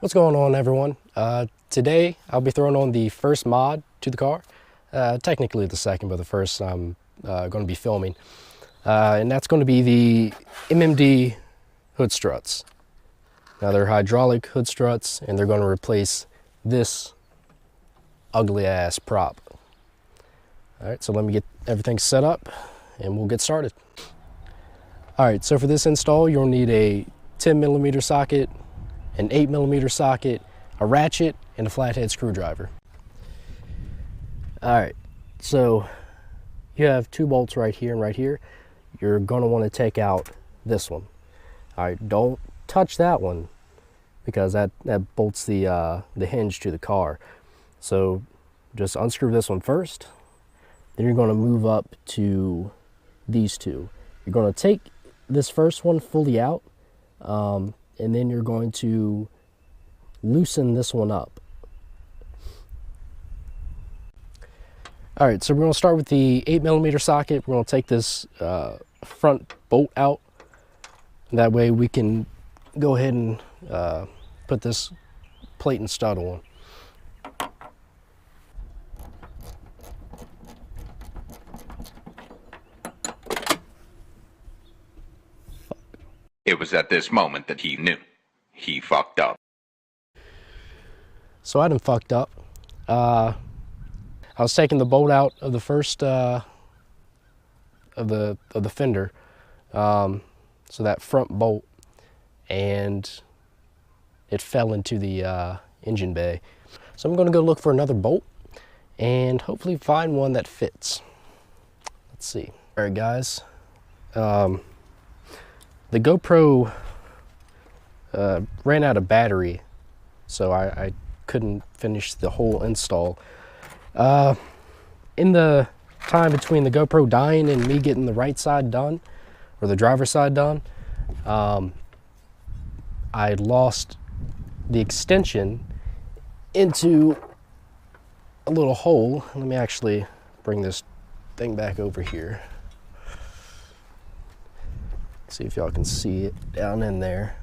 What's going on, everyone? Today I'll be throwing on the first mod to the car. Technically the second, but the first I'm going to be filming. And that's going to be the MMD hood struts. Now they're hydraulic hood struts and they're going to replace this ugly ass prop. Alright, so let me get everything set up and we'll get started. Alright, so for this install you'll need a 10mm socket, an 8mm socket, a ratchet, and a flathead screwdriver. Alright, so you have two bolts right here and right here. You're going to want to take out this one. Alright, don't touch that one because that bolts the hinge to the car. So just unscrew this one first. Then you're going to move up to these two. You're going to take this first one fully out. And then you're going to loosen this one up. All right, so we're going to start with the 8mm socket. We're going to take this front bolt out. That way we can go ahead and put this plate and stud on. It was at this moment that he knew. He fucked up. So I done fucked up. I was taking the bolt out of the first of the fender, so that front bolt, and it fell into the engine bay. So I'm going to go look for another bolt and hopefully find one that fits. Let's see. All right, guys. The GoPro ran out of battery, so I couldn't finish the whole install. In the time between the GoPro dying and me getting the right side done, or the driver's side done, I lost the extension into a little hole. Let me actually bring this thing back over here. See if y'all can see it down in there.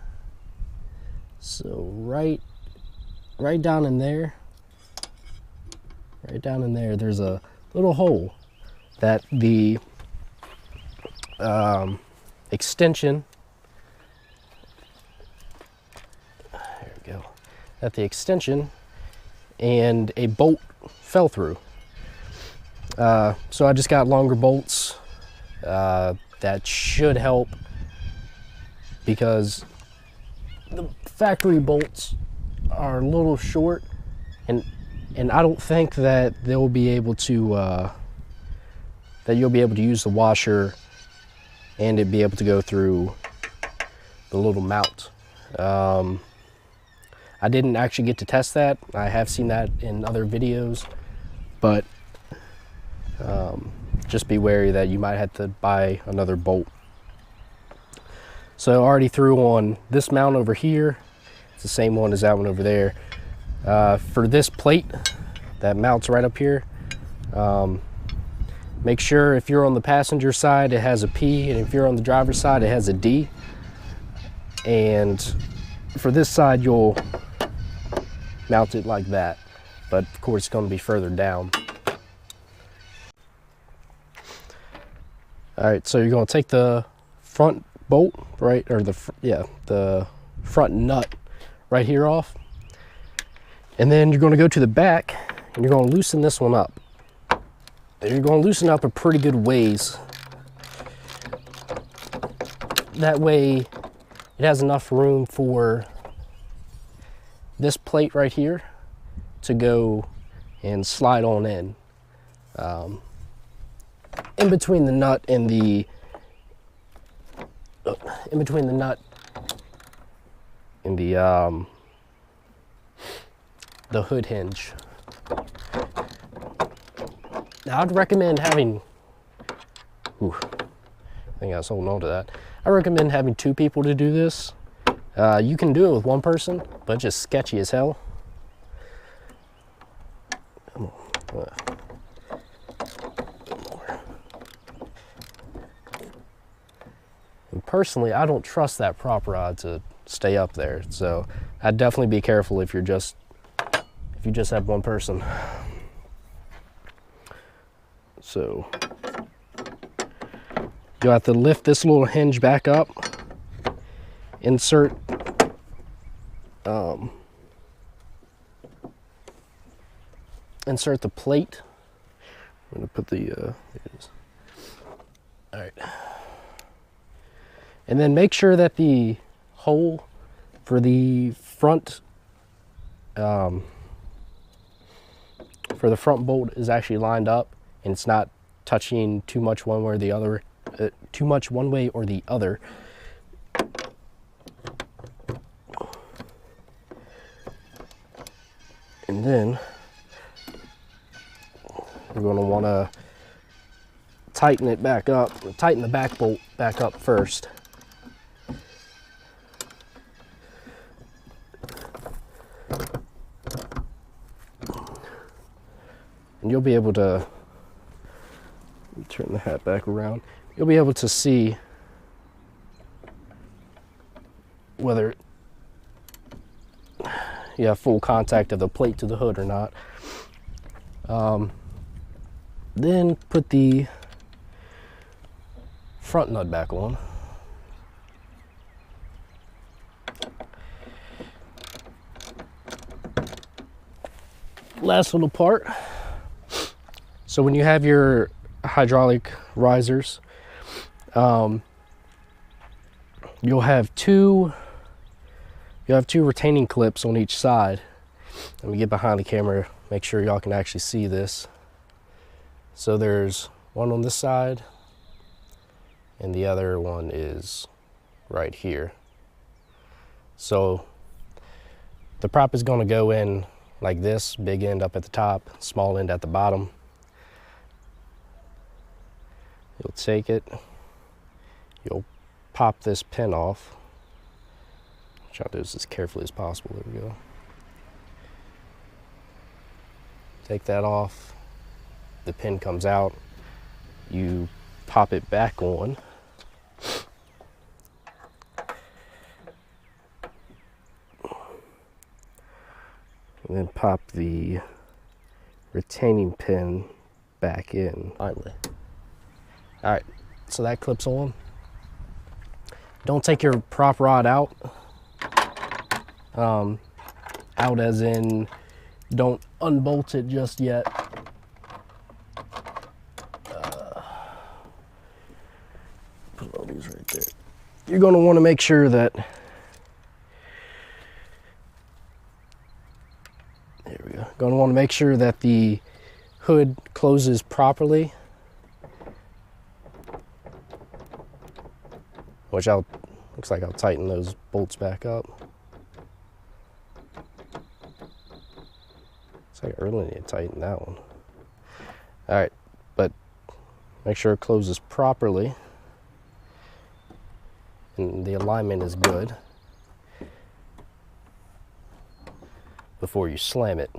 So right down in there, there's a little hole that the extension, there we go, that the extension and a bolt fell through. So I just got longer bolts. That should help, because the factory bolts are a little short, and I don't think that they'll be able to that you'll be able to use the washer and it be able to go through the little mount. I didn't actually get to test that. I have seen that in other videos, but just be wary that you might have to buy another bolt. So I already threw on this mount over here. It's the same one as that one over there. For this plate that mounts right up here, make sure if you're on the passenger side it has a P, and if you're on the driver's side it has a D. And for this side you'll mount it like that, but of course it's going to be further down. All right, so you're going to take the front bolt, right, or the front nut right here off, and then you're going to go to the back and you're going to loosen this one up. And you're going to loosen up a pretty good ways. That way it has enough room for this plate right here to go and slide on in. In between the nut and the hood hinge. Now I'd recommend having, I think I was holding on to that. I recommend having two people to do this. You can do it with one person, but it's just sketchy as hell. And personally, I don't trust that prop rod to stay up there. So I'd definitely be careful if you just have one person. So you'll have to lift this little hinge back up, insert insert the plate. I'm gonna put the all right, and then make sure that the hole for the front bolt is actually lined up and it's not touching too much one way or the other. And then we're going to want to tighten it back up, tighten the back bolt back up first. And you'll be able to turn the hat back around. You'll be able to see whether you have full contact of the plate to the hood or not. Then put the front nut back on. Last little part. So when you have your hydraulic risers, you'll have two retaining clips on each side. Let me get behind the camera, make sure y'all can actually see this. So there's one on this side and the other one is right here. So the prop is going to go in like this, big end up at the top, small end at the bottom. You'll take it, you'll pop this pin off. Try to do this as carefully as possible. There we go. Take that off. The pin comes out. You pop it back on. And then pop the retaining pin back in. Finally. All right, so that clips on. Don't take your prop rod out. Out as in, don't unbolt it just yet. Put all these right there. You're going to want to make sure that, there we go. Going to want to make sure that the hood closes properly. Which looks like I'll tighten those bolts back up. Looks like I really need to tighten that one. All right, but make sure it closes properly and the alignment is good before you slam it.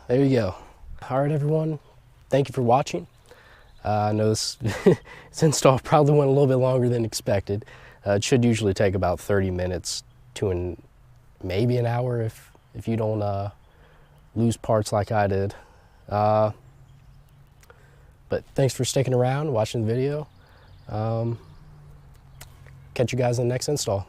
There you go. All right, everyone. Thank you for watching. I know this install probably went a little bit longer than expected. It should usually take about 30 minutes to maybe an hour if you don't lose parts like I did. But thanks for sticking around, watching the video. Catch you guys in the next install.